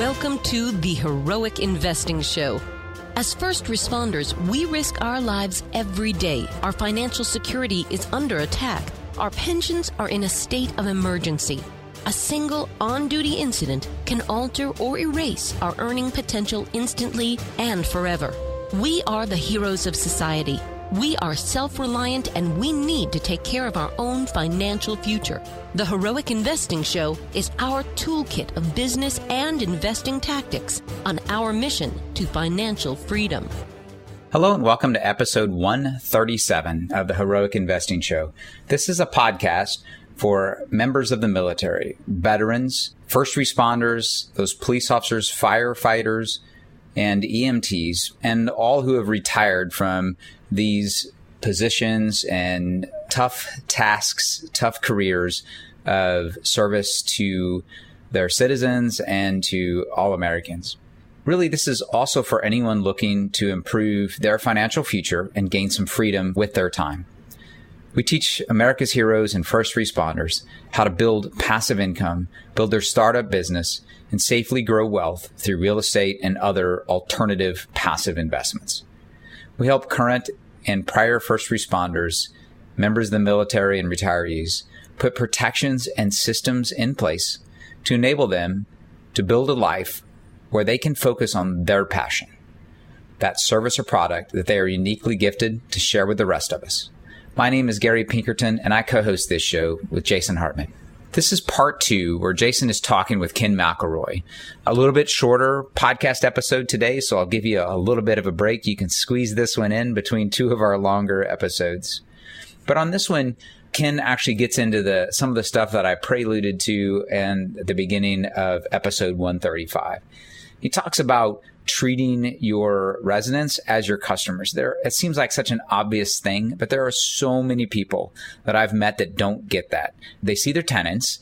Welcome to the Heroic Investing Show. As first responders, we risk our lives every day. Our financial security is under attack. Our pensions are in a state of emergency. A single on-duty incident can alter or erase our earning potential instantly and forever. We are the heroes of society. We are self-reliant and we need to take care of our own financial future. The Heroic Investing Show is our toolkit of business and investing tactics on our mission to financial freedom. Hello and welcome to episode 137 of the Heroic Investing Show. This is a podcast for members of the military, veterans, first responders, those police officers, firefighters, and EMTs, and all who have retired from these positions and tough tasks, tough careers of service to their citizens and to all Americans. Really, this is also for anyone looking to improve their financial future and gain some freedom with their time. We teach America's heroes and first responders how to build passive income, build their startup business, and safely grow wealth through real estate and other alternative passive investments. We help current and prior first responders, members of the military and retirees, put protections and systems in place to enable them to build a life where they can focus on their passion, that service or product that they are uniquely gifted to share with the rest of us. My name is Gary Pinkerton, and I co-host this show with Jason Hartman. This is part 2, where Jason is talking with Ken McElroy. A little bit shorter podcast episode today, so I'll give you a little bit of a break. You can squeeze this one in between 2 of our longer episodes. But on this one, Ken actually gets into some of the stuff that I preluded to at the beginning of episode 135. He talks about treating your residents as your customers. It seems like such an obvious thing, but there are so many people that I've met that don't get that. They see their tenants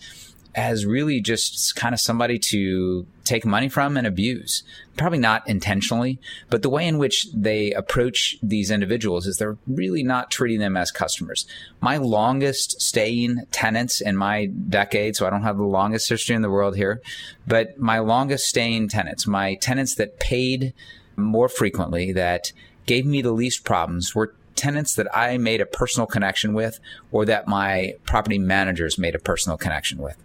as really just kind of somebody to take money from and abuse. Probably not intentionally, but the way in which they approach these individuals is they're really not treating them as customers. My longest staying tenants in my decade, so I don't have the longest history in the world here, but my longest staying tenants, my tenants that paid more frequently, that gave me the least problems, were tenants that I made a personal connection with or that my property managers made a personal connection with.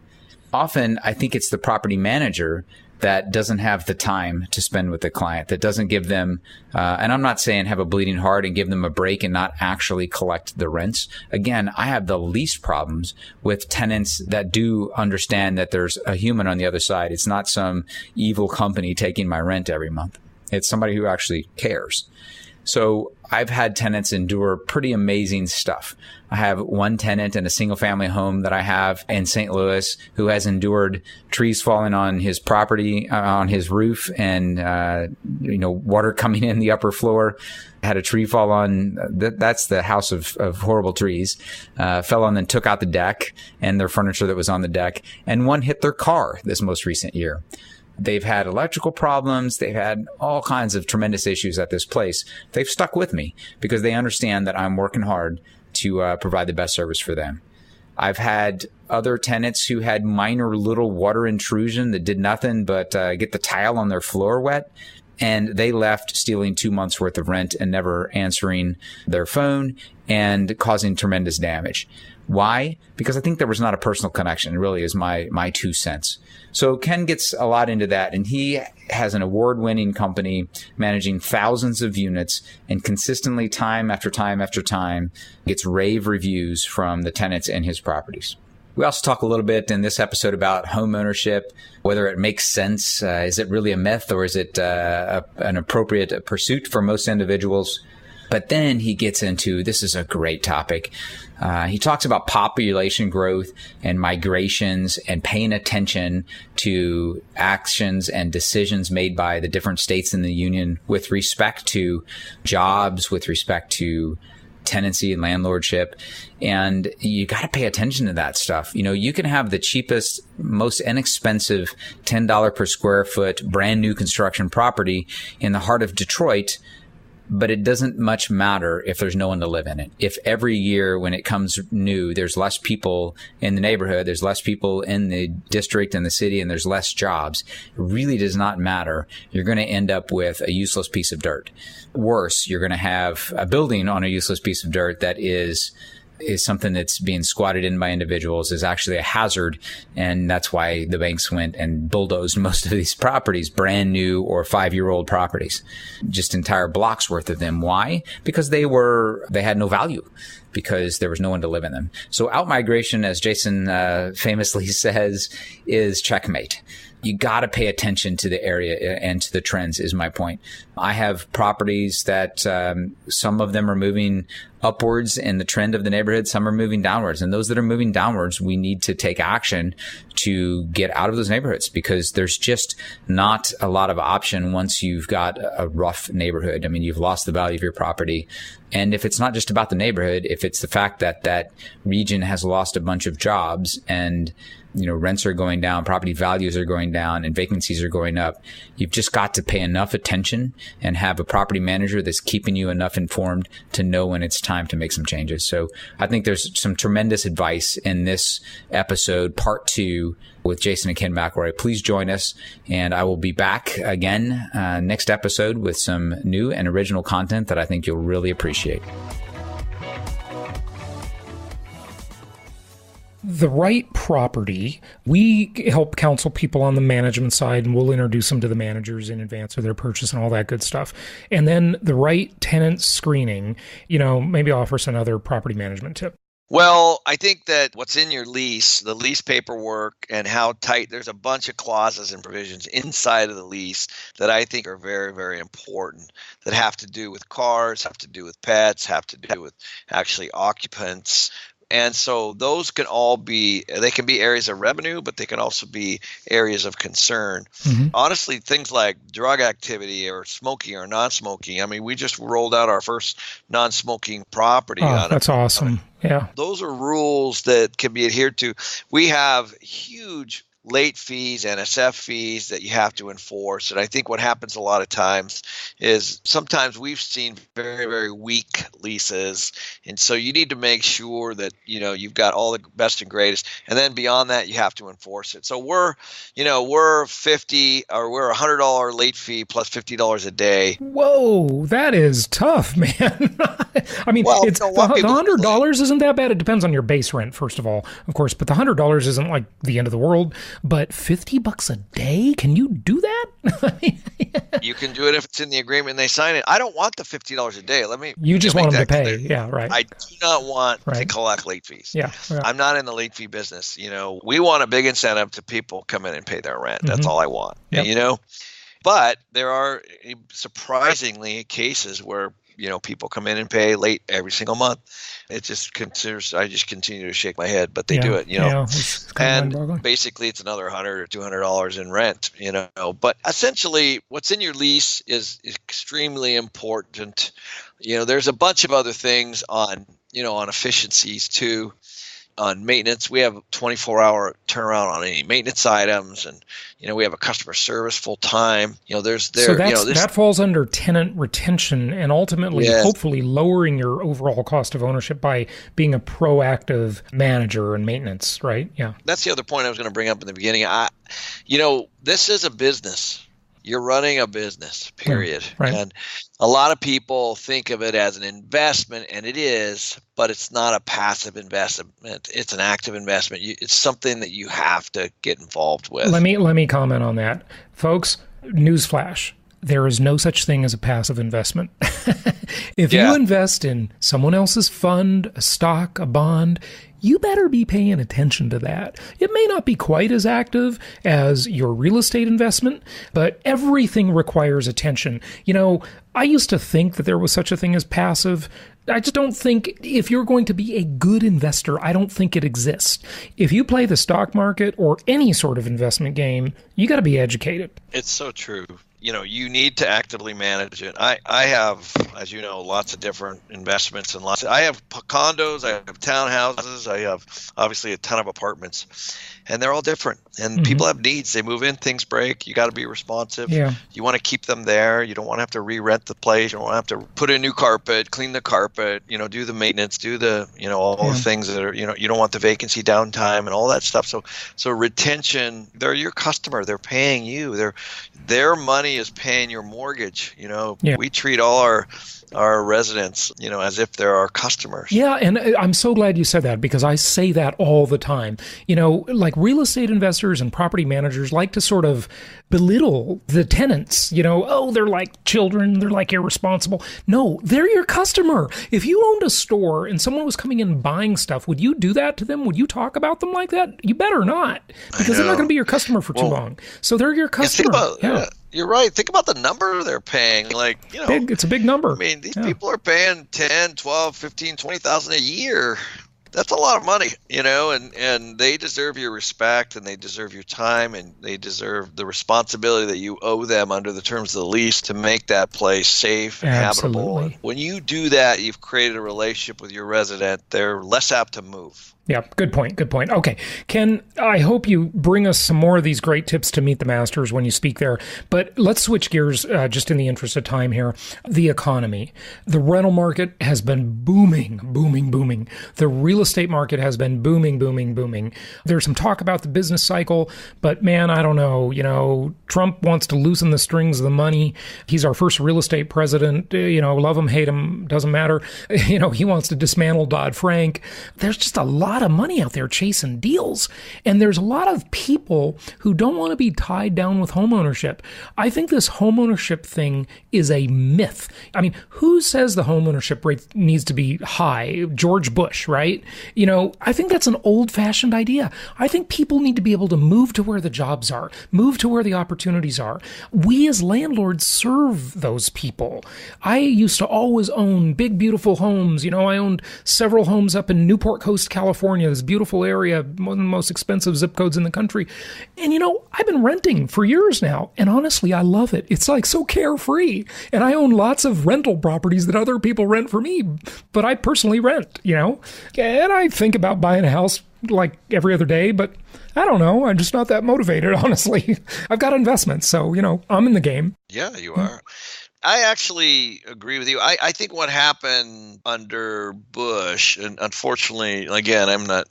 Often, I think it's the property manager that doesn't have the time to spend with the client, that doesn't give them, and I'm not saying have a bleeding heart and give them a break and not actually collect the rents. Again, I have the least problems with tenants that do understand that there's a human on the other side. It's not some evil company taking my rent every month. It's somebody who actually cares. So I've had tenants endure pretty amazing stuff. I have one tenant in a single family home that I have in St. Louis who has endured trees falling on his property, on his roof, and, water coming in the upper floor. Had a tree fall on, that's the house of horrible trees, fell on and took out the deck and their furniture that was on the deck. And one hit their car this most recent year. They've had electrical problems. They've had all kinds of tremendous issues at this place. They've stuck with me because they understand that I'm working hard to provide the best service for them. I've had other tenants who had minor little water intrusion that did nothing but get the tile on their floor wet. And they left stealing 2 months worth of rent and never answering their phone and causing tremendous damage. Why? Because I think there was not a personal connection. It really is my 2 cents. So Ken gets a lot into that, and he has an award-winning company managing thousands of units and consistently time after time after time gets rave reviews from the tenants in his properties. We also talk a little bit in this episode about home ownership, whether it makes sense. Is it really a myth, or is it an appropriate pursuit for most individuals? But then he gets into, this is a great topic. He talks about population growth and migrations and paying attention to actions and decisions made by the different states in the union with respect to jobs, with respect to tenancy and landlordship. And you got to pay attention to that stuff. You can have the cheapest, most inexpensive $10 per square foot brand new construction property in the heart of Detroit but it doesn't much matter if there's no one to live in it. If every year when it comes new, there's less people in the neighborhood, there's less people in the district and the city, and there's less jobs, it really does not matter. You're going to end up with a useless piece of dirt. Worse, you're going to have a building on a useless piece of dirt that is something that's being squatted in by individuals, is actually a hazard. And that's why the banks went and bulldozed most of these properties, brand new or 5-year-old properties, just entire blocks worth of them. Why? Because they had no value, because there was no one to live in them. So outmigration, as Jason famously says, is checkmate. You got to pay attention to the area and to the trends, is my point. I have properties that some of them are moving upwards in the trend of the neighborhood. Some are moving downwards. And those that are moving downwards, we need to take action to get out of those neighborhoods, because there's just not a lot of option once you've got a rough neighborhood. I mean, you've lost the value of your property. And if it's not just about the neighborhood, if it's the fact that that region has lost a bunch of jobs and rents are going down, property values are going down, and vacancies are going up, you've just got to pay enough attention and have a property manager that's keeping you enough informed to know when it's time to make some changes. So I think there's some tremendous advice in this episode, part 2, with Jason and Ken McElroy. Please join us, and I will be back again next episode with some new and original content that I think you'll really appreciate. The right property, we help counsel people on the management side, and we'll introduce them to the managers in advance of their purchase and all that good stuff. And then the right tenant screening, maybe offer us another property management tip. Well, I think that what's in your lease, the lease paperwork, and how tight, there's a bunch of clauses and provisions inside of the lease that I think are very, very important, that have to do with cars, have to do with pets, have to do with actually occupants. And so those can they can be areas of revenue, but they can also be areas of concern. Mm-hmm. Honestly, things like drug activity or smoking or non-smoking. I mean, we just rolled out our first non-smoking property. That's awesome. Yeah. Those are rules that can be adhered to. We have huge late fees, NSF fees that you have to enforce. And I think what happens a lot of times is sometimes we've seen very, very weak leases. And so you need to make sure that, you've got all the best and greatest. And then beyond that, you have to enforce it. So we're $50 or we're $100 late fee plus $50 a day. Whoa, that is tough, man. I mean, it's the $100 isn't that bad. It depends on your base rent, first of all, of course, but the $100 isn't like the end of the world. But $50 a day? Can you do that? You can do it if it's in the agreement and they sign it. I don't want the $50 a day. You just want them to pay. Clear. Yeah, right. I do not want to collect late fees. Yeah. I'm not in the late fee business. We want a big incentive to people come in and pay their rent. That's all I want. Yep. But there are surprisingly cases where people come in and pay late every single month. I just continue to shake my head, but they do it, and basically it's another $100 or $200 in rent, but essentially what's in your lease is extremely important. There's a bunch of other things on efficiencies too. On maintenance, we have 24-hour turnaround on any maintenance items, and we have a customer service full time. That falls under tenant retention, and ultimately, hopefully, lowering your overall cost of ownership by being a proactive manager and maintenance. Right? Yeah. That's the other point I was going to bring up in the beginning. This is a business. You're running a business, period. Right. And a lot of people think of it as an investment, and it is, but it's not a passive investment. It's an active investment. It's something that you have to get involved with. Let me comment on that. Folks, newsflash. There is no such thing as a passive investment. If you invest in someone else's fund, a stock, a bond, you better be paying attention to that. It may not be quite as active as your real estate investment, but everything requires attention. I used to think that there was such a thing as passive. I just don't think, if you're going to be a good investor, I don't think it exists. If you play the stock market or any sort of investment game, you got to be educated. It's so true. you need to actively manage it. I have, as you know, lots of different investments and I have condos, I have townhouses, I have obviously a ton of apartments, and they're all different. And people have needs. They move in, things break. You got to be responsive. Yeah. You want to keep them there. You don't want to have to re-rent the place. You don't want to have to put in new carpet, clean the carpet, do the maintenance, do the, all the things that are, you don't want the vacancy downtime and all that stuff. So retention, they're your customer. They're paying you. Their money is paying your mortgage. We treat all our residents, as if they're our customers. Yeah, and I'm so glad you said that, because I say that all the time. Like real estate investors and property managers like to sort of belittle the tenants. Oh, they're like children, they're like irresponsible. No, they're your customer. If you owned a store and someone was coming in buying stuff, would you do that to them? Would you talk about them like that? You better not, because they're not going to be your customer for too long. So they're your customer. You're right. Think about the number they're paying. It's a big number. I mean, these people are paying 10, 12, 15, 20,000 a year. That's a lot of money, and they deserve your respect, and they deserve your time, and they deserve the responsibility that you owe them under the terms of the lease to make that place safe and habitable. When you do that, you've created a relationship with your resident. They're less apt to move. Yeah, good point. Okay, Ken, I hope you bring us some more of these great tips to meet the masters when you speak there. But let's switch gears just in the interest of time here. The economy. The rental market has been booming. The real estate market has been booming. There's some talk about the business cycle, but man, I don't know. Trump wants to loosen the strings of the money. He's our first real estate president. Love him, hate him, doesn't matter. He wants to dismantle Dodd-Frank. There's just a lot of money out there chasing deals. And there's a lot of people who don't want to be tied down with homeownership. I think this homeownership thing is a myth. I mean, who says the homeownership rate needs to be high? George Bush, right? I think that's an old-fashioned idea. I think people need to be able to move to where the jobs are, move to where the opportunities are. We as landlords serve those people. I used to always own big, beautiful homes. I owned several homes up in Newport Coast, California, this beautiful area, one of the most expensive zip codes in the country. And I've been renting for years now, and honestly, I love it. It's like so carefree. And I own lots of rental properties that other people rent for me, but I personally rent, And I think about buying a house like every other day, but I don't know. I'm just not that motivated, honestly. I've got investments, so, I'm in the game. Yeah, you are. I actually agree with you. I think what happened under Bush, and unfortunately, again, I'm not,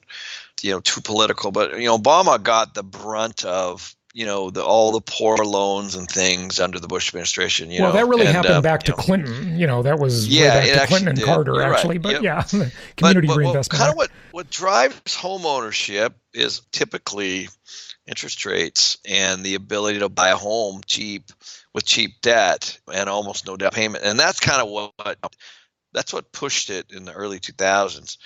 too political, but Obama got the brunt of all the poor loans and things under the Bush administration. Well, that really happened back to Clinton. That was back to Clinton and Carter, actually. Right. But community reinvestment. Kind of what drives home ownership is typically interest rates and the ability to buy a home cheap with cheap debt and almost no down payment. And that's kind of what pushed it in the early 2000s.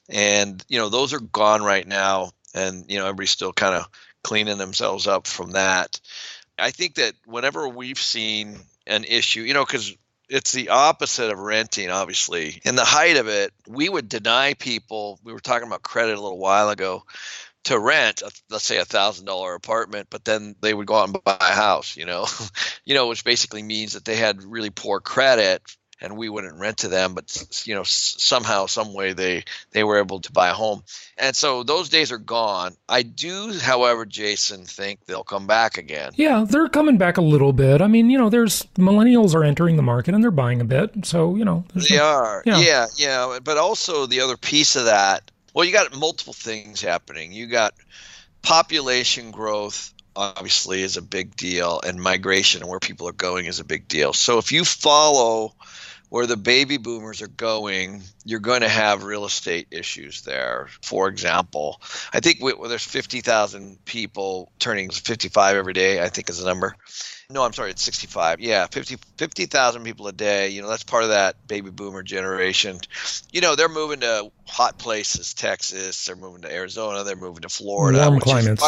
And, those are gone right now. And, everybody's still kind of cleaning themselves up from that. I think that whenever we've seen an issue, because it's the opposite of renting, obviously. In the height of it, we would deny people, we were talking about credit a little while ago, to rent, let's say $1,000 apartment, but then they would go out and buy a house, which basically means that they had really poor credit and we wouldn't rent to them, but somehow, some way they were able to buy a home. And so those days are gone. I do, however, Jason, think they'll come back again. Yeah, they're coming back a little bit. I mean, there's millennials are entering the market and they're buying a bit. So, they are. Yeah. But also the other piece of that, well, you got multiple things happening. You got population growth, obviously, is a big deal, and migration and where people are going is a big deal. So if you follow where the baby boomers are going, you're going to have real estate issues there. For example, I think there's 50,000 people turning 55 every day, I think is the number. No, I'm sorry, it's 65. Yeah, 50,000 people a day. That's part of that baby boomer generation. They're moving to hot places, Texas. They're moving to Arizona. They're moving to Florida. Warm climates,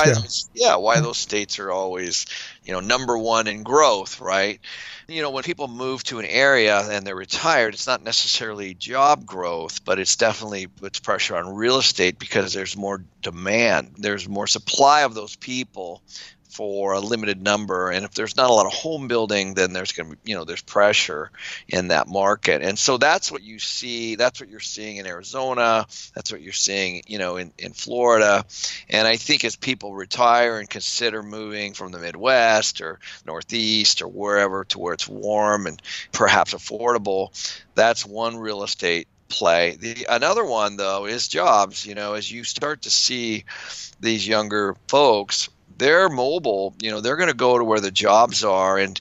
why those states are always, number one in growth, right? When people move to an area and they're retired, it's not necessarily job growth, but it's definitely puts pressure on real estate because there's more demand. There's more supply of those people for a limited number. And if there's not a lot of home building, then there's going to be, there's pressure in that market. And so that's what you see. That's what you're seeing in Arizona. That's what you're seeing, in Florida. And I think as people retire and consider moving from the Midwest or Northeast or wherever to where it's warm and perhaps affordable, that's one real estate play. Another one, though, is jobs. As you start to see these younger folks, they're mobile, they're going to go to where the jobs are. And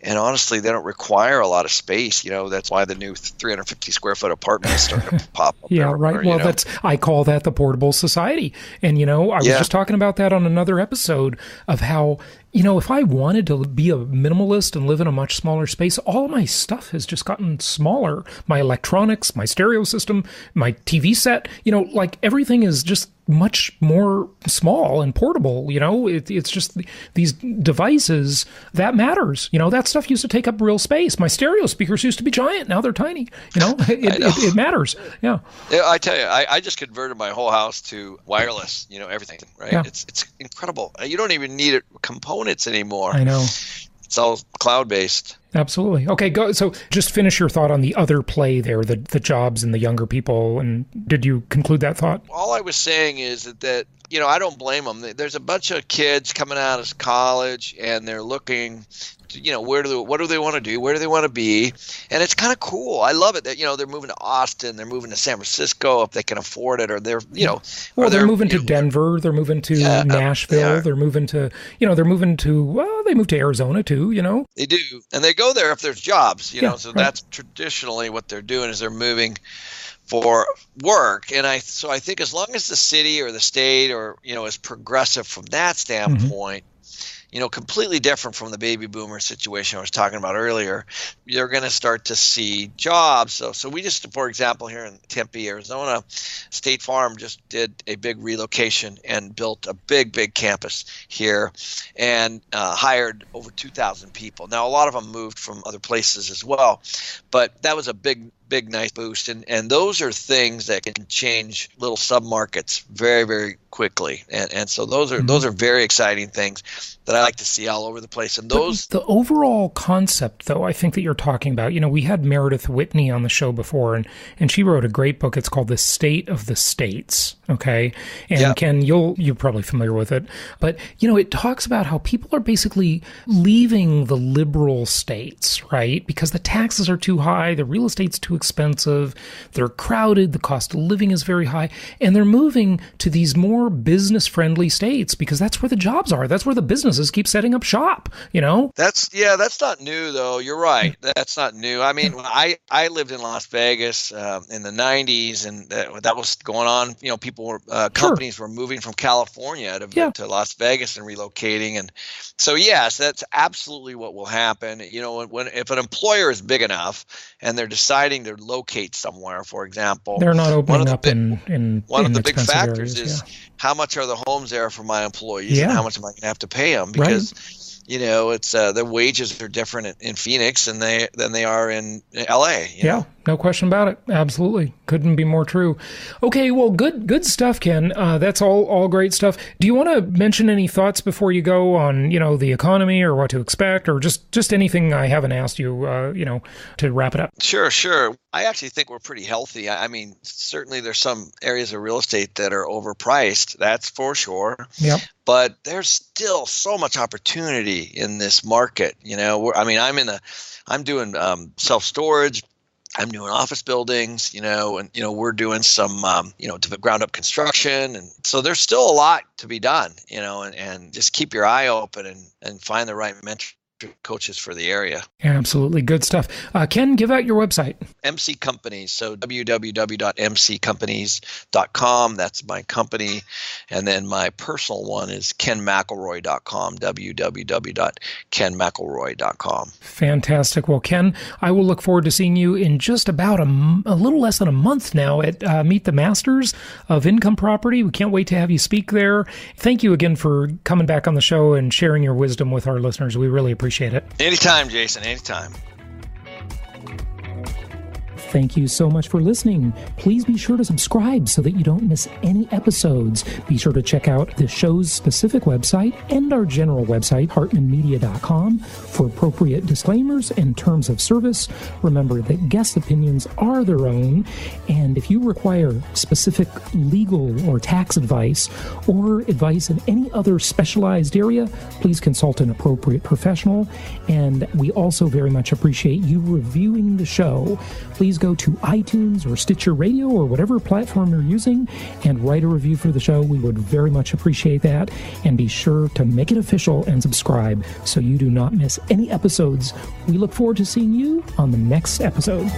honestly, they don't require a lot of space. That's why the new 350 square foot apartment is starting to pop up. Yeah, right. Well, I call that the portable society. And, I was just talking about that on another episode of how, if I wanted to be a minimalist and live in a much smaller space, all of my stuff has just gotten smaller. My electronics, my stereo system, my TV set, everything is just much more small and portable. It's just these devices that matters. That stuff used to take up real space. My stereo speakers used to be giant. Now they're tiny. It matters. Yeah. I tell you, I just converted my whole house to wireless, everything, right? Yeah. It's incredible. You don't even need components anymore. I know. It's all cloud-based. Absolutely. Okay, go. So just finish your thought on the other play there, the jobs and the younger people. And did you conclude that thought? All I was saying is that I don't blame them. There's a bunch of kids coming out of college and they're looking what do they want to do? Where do they want to be? And it's kind of cool. I love it that, they're moving to Austin, they're moving to San Francisco if they can afford it, or they're, Well, they're moving to Denver, they're moving to Nashville, they're moving to, they move to Arizona too, They do. And they go there if there's jobs, so right. That's traditionally what they're doing is they're moving for work. And I think as long as the city or the state or, is progressive from that standpoint, completely different from the baby boomer situation I was talking about earlier, you're going to start to see jobs. So we just, for example, here in Tempe, Arizona, State Farm just did a big relocation and built a big campus here and hired over 2,000 people. Now, a lot of them moved from other places as well, but that was a big, nice boost. And those are things that can change little submarkets very, very quickly. And so those are very exciting things that I like to see all over the place. And those the overall concept, though, I think that you're talking about, we had Meredith Whitney on the show before, and she wrote a great book. It's called The State of the States. Okay. And Ken, you're probably familiar with it, but it talks about how people are basically leaving the liberal states, right? Because the taxes are too high, the real estate's too expensive, they're crowded, the cost of living is very high, and they're moving to these more business-friendly states because that's where the jobs are. That's where the businesses keep setting up shop, That's not new, though. You're right. That's not new. I mean, I lived in Las Vegas in the 90s, and that was going on. People were, companies were moving from California to Las Vegas and relocating. And so, yes, that's absolutely what will happen. If an employer is big enough and they're deciding to locate somewhere, for example, they're not opening up in one of the big factors areas, is how much are the homes there for my employees and how much am I going to have to pay them? Because it's the wages are different in Phoenix than they are in LA. No question about it. Absolutely. Couldn't be more true. Okay, well, good stuff, Ken. That's all great stuff. Do you want to mention any thoughts before you go on, the economy or what to expect, or just anything I haven't asked you, to wrap it up? Sure. I actually think we're pretty healthy. I mean, certainly there's some areas of real estate that are overpriced. That's for sure. Yep. But there's still so much opportunity in this market. I'm doing self-storage. I'm doing office buildings, and we're doing some, ground up construction. And so there's still a lot to be done, and just keep your eye open and find the right mentor coaches for the area. Absolutely. Good stuff. Ken, give out your website. MC Companies. So www.mccompanies.com. That's my company. And then my personal one is kenmcelroy.com. www.kenmcelroy.com. Fantastic. Well, Ken, I will look forward to seeing you in just about a little less than a month now at Meet the Masters of Income Property. We can't wait to have you speak there. Thank you again for coming back on the show and sharing your wisdom with our listeners. We really appreciate it. Anytime, Jason. Anytime. Thank you so much for listening. Please be sure to subscribe so that you don't miss any episodes. Be sure to check out the show's specific website and our general website, hartmanmedia.com, for appropriate disclaimers and terms of service. Remember that guest opinions are their own, and if you require specific legal or tax advice or advice in any other specialized area, please consult an appropriate professional. And we also very much appreciate you reviewing the show. Please go to iTunes or Stitcher Radio or whatever platform you're using and write a review for the show. We would very much appreciate that. And be sure to make it official and subscribe so you do not miss any episodes. We look forward to seeing you on the next episode.